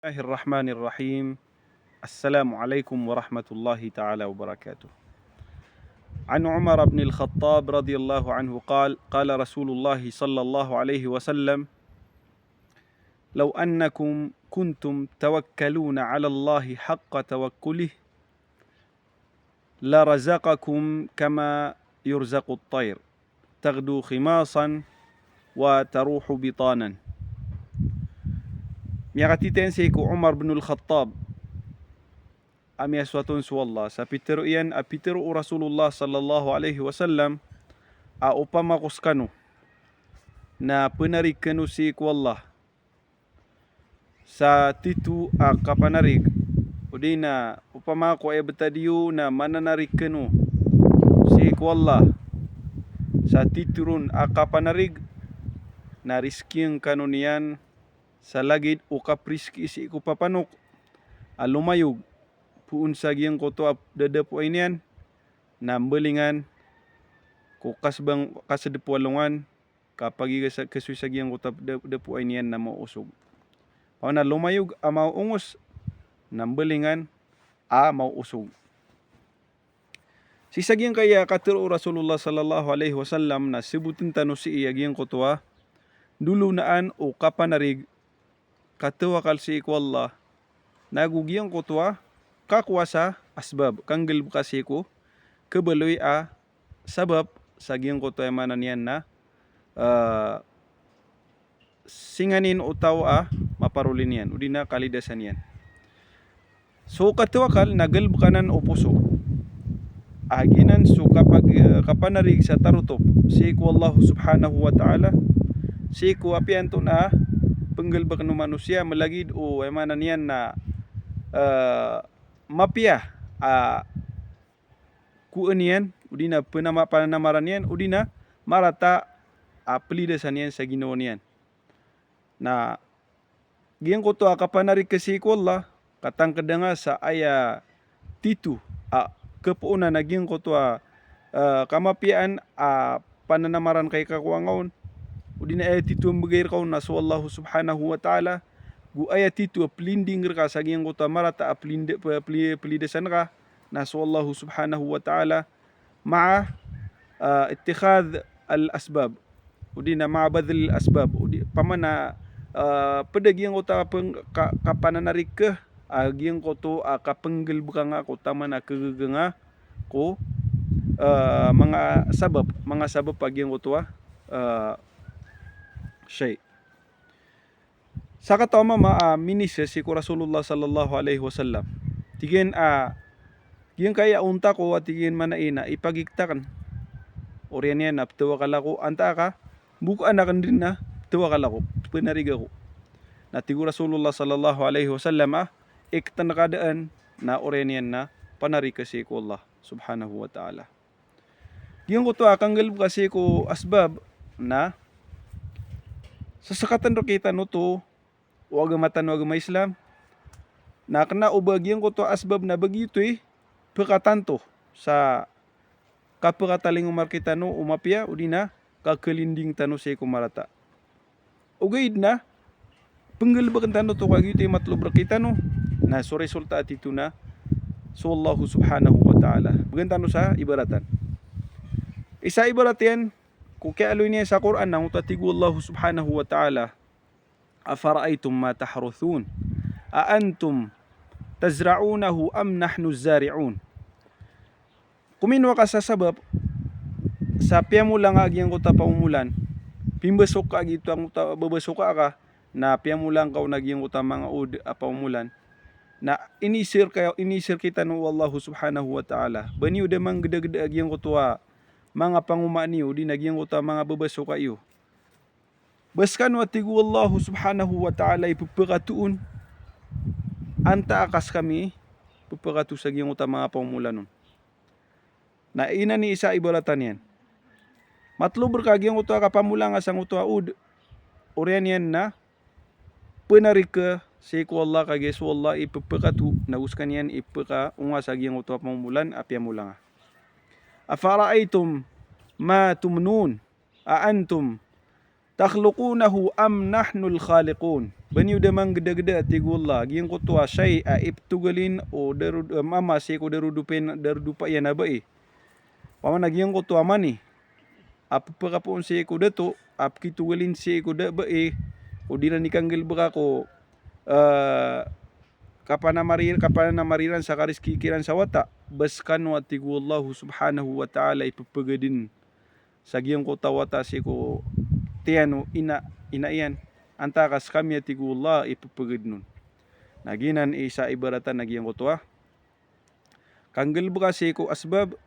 الله الرحمن الرحيم. السلام عليكم ورحمة الله تعالى وبركاته. عن عمر بن الخطاب رضي الله عنه قال رسول الله صلى الله عليه وسلم: لو أنكم كنتم توكلون على الله حق توكله لرزقكم كما يرزق الطير تغدو خماصا وتروح بطانا. Miakatiten ku Umar bin Al-Khattab ami aswatun suwallah sa pitero iyan a pitero o Rasulullah sallallahu alaihi wasallam a upama kuskano na penarig kanu si kuwallah sa titu a kapanarig udi na upama ko ay betadiyo na mananarig kanu si kuwallah sa titurun a kapanarig na riskiyang kanu niyan sa lagid o kapriski si ko papanok alumayog puun sa giyang koto dadapo ay niyan na belingan ko kasbang kasadepualungan kapag kasuy sa giyang koto dapo ay niyan na mausog. Pao na lumayog a mauungos na belingan a mauusog. Si sagyang kaya katuro Rasulullah sallallahu alaihi wasallam na sibutin tano si iya giyang koto dulu naan o kapanarig katawakal si ikwallah nagugiyang kutwa kakwasa asbab kanggel kasi ko kebaloy a sabab sa giyang kutwa manan yan na singanin utaw maparulin yan udi na kalidasan yan. So katawakal nagalb kanan o puso aginan so kapag kapanarig sa tarutop si ikwallah subhanahu wa ta'ala si ko apianto na penggelbak no manusia melagid o emanan yan na mapia kuan yan udina panamaran yan udina marata pelidasan yan sa Ginoo niyan na giyang ko to kapanarig kasi ko Allah katang kadanga sa aya titu kepuuna naging ko to kamapian pananamaran kay kakuangaon udina ayat itu membagair kau nasu Allah subhanahu wa ta'ala gu ayat itu pelinding ka sa giyang kota marata pelidasan ka nasu Allah subhanahu wa ta'ala ma'a ittikhad al asbab udina ma'a badl al asbab pamana pada giyang kota kapananarik ke giyang koto kapenggel bukan kota mana kegega ko mga sabab pag giyang koto syai. Sa katama minisa si ko Rasulullah sallallahu alaihi wasallam. Tigin yung kaya unta ko at tigin manaina ipagiktakan. Orian yan na tawakala ko anta ka buku anakan din na tawakala ko penariga ko. Na tigo Rasulullah sallallahu alaihi wasallam iktan nakadaan na orian yan na panari kasi ko Allah subhanahu wa ta'ala. Yung ko to kanggal kasi ko asbab na sasakatan ro kita no to wag matan wag Islam na kana ubagyan ko to asbab na bagito pekatanto sa kapekataling umar kita no umapia udina kakelinding tano sa kumarata ugaid na penggelbakan tano to kagito matlob kita no na so resulta at ito na so Allah subhanahu wa ta'ala bagantano sa ibaratan isa ibaratan kung kaya aloy niya sa Quran na utatigo Allah subhanahu wa ta'ala afara'aytum ma tahruthun antum tazra'unahu am nahnu zari'un kuminwa ka sa sabab sa piamulang agyang kuta paumulan pimbasok ka agito ang babasok ka na piamulang ka nagyang kuta mga ud paumulan na inisir kita no Allah subhanahu wa ta'ala baniw demang geda-geda agyang kuta mga pangumaniyo di nagyang uta mga babaso kayo. Baskan wa tigu Allah subhanahu wa ta'ala ipupakatuun anta akas kami pupakatu sa giyang uta mga pangumulan nun. Na ina ni isa ibalatan yan. Matluber kagyang uta kapamulang asang uta ud orian yan na penarika si ku Allah kagis wallah ipupakatu na uskan yan ipaka unga sa giyang uta pangumulan apiamulang Afara'aytum ma tumnun antum takhluqunahu am nahnul khaliqun. Bani udamang geda-geda tigullah giyang kutwa syai'a ibtugalin o mama se ko darudupa yan abai. Pamana giyang kutwa mani apa pagapon se ko dato ap kitugalin se ko da bae o dira nikanggil baka ko kapana mariran sa karis kikiran sa wata baskan wa tigullahu subhanahu wa ta'ala ipapagadin sa giyang kota wata se ko tiano ina yan antakas kami tigullah ipapagad nun. Naginan isa ibaratan nagyang kutwa kanggil baka se ko asbab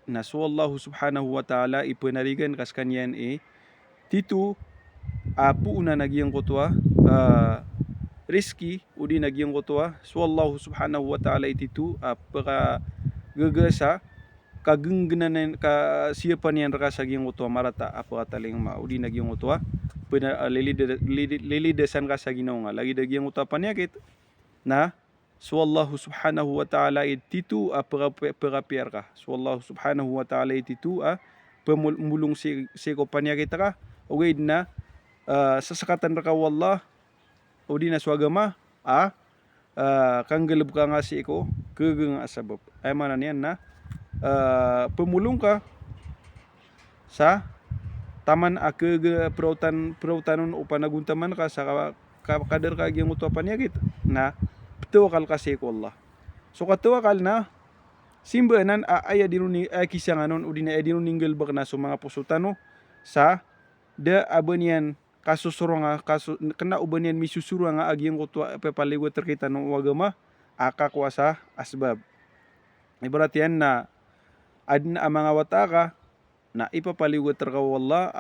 na suwallahu subhanahu wa ta'ala ipanarigan kas kanyan titu apu na nagyang kutwa riski udi nagyang kutwa suwallahu subhanahu wa ta'ala ititu apaka gagasa kagenggenanen ka siapan yan raka sagyang kutwa marata apaka taling ma udi nagyang kutwa lilidasan ka sa ginawa nga lagi nagyang kutwa panyakit na suwallahu subhanahu wa ta'ala ititu perapiar ka. Suwallahu subhanahu wa ta'ala ititu pemulung seko panyakit ka. Ugaid na sasakatan raka wallah o di na swagama kanggalab ka nga seko kegang asabab. Ay manan yan na pemulung ka sa taman kega perautan o panaguntaman ka sa kadar ka gyang utwa panyakit na tawakal kasi ko Allah. So katawakal na simbanan aya dinuni kisanganon udi na dinuninggal bak na so mga pusutano sa da abanian kasusurunga kena ubanian misusuru nga agyang kutwa pepaligo terkita no wagama aka kuasa asbab. Ibarat yan na adin mga wataka na ipapaligo terka wallah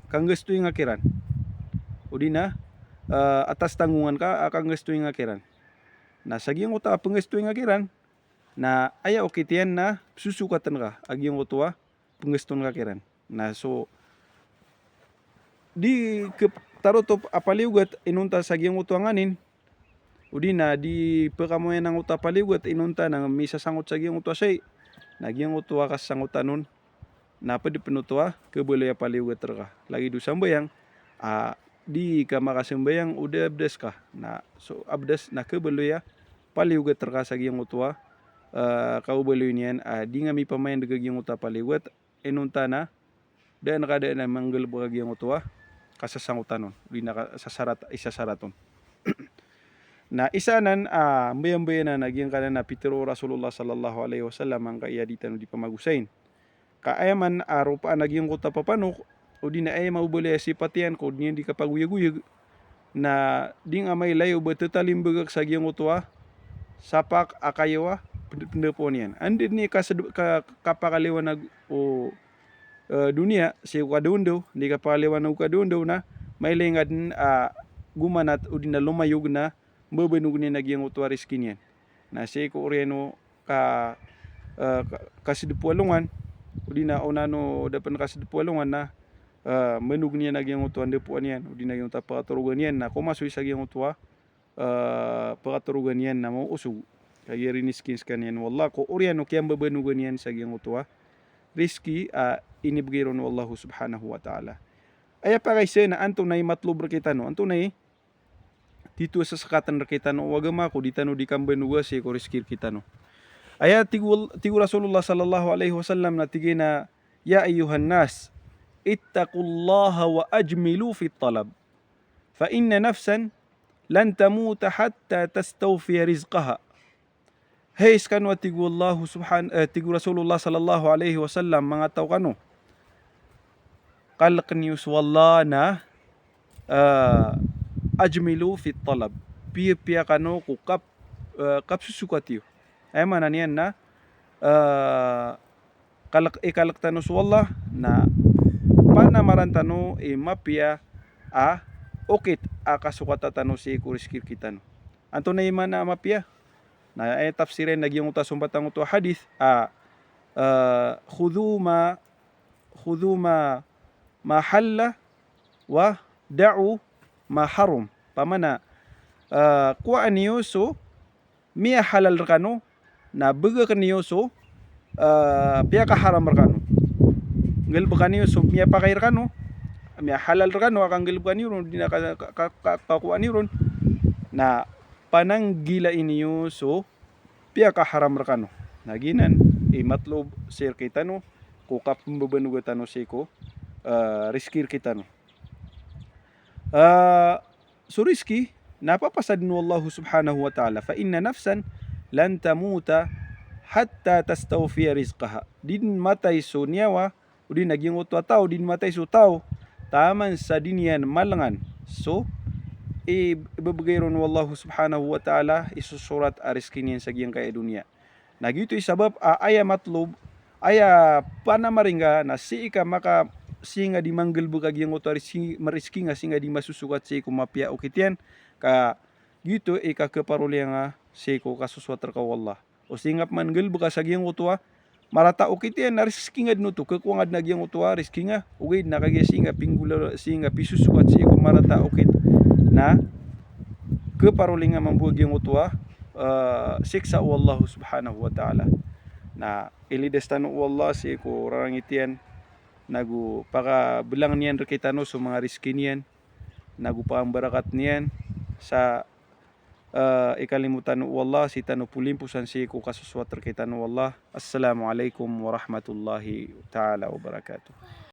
kang gusto yung akiran. Udi na atas tanggungan ka akang gusto yung akiran. Na sagyang uta panggusto yung akiran na aya okitian na susukatan ka agyang utwa panggusto ng akiran. Na so di tarotop apaliugat inunta sagyang utwa nganin udi na di pakamoyan ng uta paliugat inunta nang misasangot sagyang utwa say nagyang utwa kasangotanon na pwede penutwa kebalaya paliugat terka lagi du sambayang di ka makasembayang udah abdes ka na so abdes na kebalaya paliugat terka sagyang utwa kau balunian di ngami pamain degagyang utwa paliugat inunta na dan kada na manggel bagyang utwa kasasangotanon di na isasaraton. Na isanan bayang-bayana nagyang kana na pitiro Rasulullah sallallahu alaihi wasallam ang kaiyaditan di pamagusain. Kaayaman rupa nagyang kota papanok o di na ay maubali sipatian ko di kapaguyag-uyag na ding amay layo ba tatalimbagak sa gyang utwa sapak akayawa pendepon yan. Andi ni kapakaliwanag o dunia si kadundo di kapakaliwanag kadundo na may lengad gumanat o di na lumayog na babanug ni nagyang utwa riskin yan. Na si ko oriano kasidpualungan o di na onano dapan kasidpualungan na manug niya nagyang utwa depuan yan o di na yung tapakaturugan yan na kumasoy sa gyang utwa pakaturugan yan na mo usog kaya riniskins kanyan wallah ko oriano kaya babanugan yan sa gyang utwa riski inibigay ron wallahu subhanahu wa ta'ala. Aya pa kaysa na antong na matlob kita no antong na dito sa sakatan kita no wagama ko ditano di kambanuga si ko riskir kita no. Aya tigu Rasulullah sallallahu alaihi wasallam na tigay na ya ayuhan nas ittaqullaha wa ajmilu fi talab fa inna nafsan lan tamuta hatta tastawfiya rizqaha. Hey skan wa tigu Rasulullah sallallahu alaihi wasallam mga tao kano kalak news wallah na ajmilu fi talab pia kano ku kap susukatiyo ay manan yan na kalak tanus wallah na panamaran tano mapia okit kasukata tano si kuriskir kita no anto na iman na mapia na ay tafsirin nagyang utasong batang uto hadith khudhu ma halla wa da'u ma haram pamana kuan niyo so miya halal kano na baga kaniyo so piya ka haram kano gelb kaniyo so miya pakair kano miya halal kano akang gelb kaniyo di na kakuan niyo na panang gila iniyo so piya ka haram kano naginan matlob sir kita no kukap mbabanuga tano seko riskir kita no so riski napapasad no Allah subhanahu wa ta'ala fa inna nafsan lan tamuta hatta tastawfiya rizqaha din matay so niyawa udin naging utwa tao din matay so tao taman sa dinian malangan so ibabagay ron wallahu subhanahu wa ta'ala isusurat ariskin yan sa giyang kaya dunia nagito isabab aya matlob aya panamaringa na si ika maka singa di manggel bukag yang utwa mariski nga singa di masusukat si kumapya ukitian ka gitu ika keparuli nga si ko kasuswat ka wallah o singap manggel buka sa giyang utwa marata ukitian na riski nga dinuto kekuangad na giyang utwa riski nga ugay nakagya singa pinggula singa pisusukat si ko marata ukit na keparuli nga mambuag yung utwa siksa wallahu subhanahu wa ta'ala na ilidestan wallah si ko rarangitian nagu paka bilang niyan rekitano so mga riski niyan nagu pambarakat niyan sa ikalimutan wallah si tano pulimpusan si ko kasuswat rekitano wallah assalamualaikum warahmatullahi taala wabarakatuh.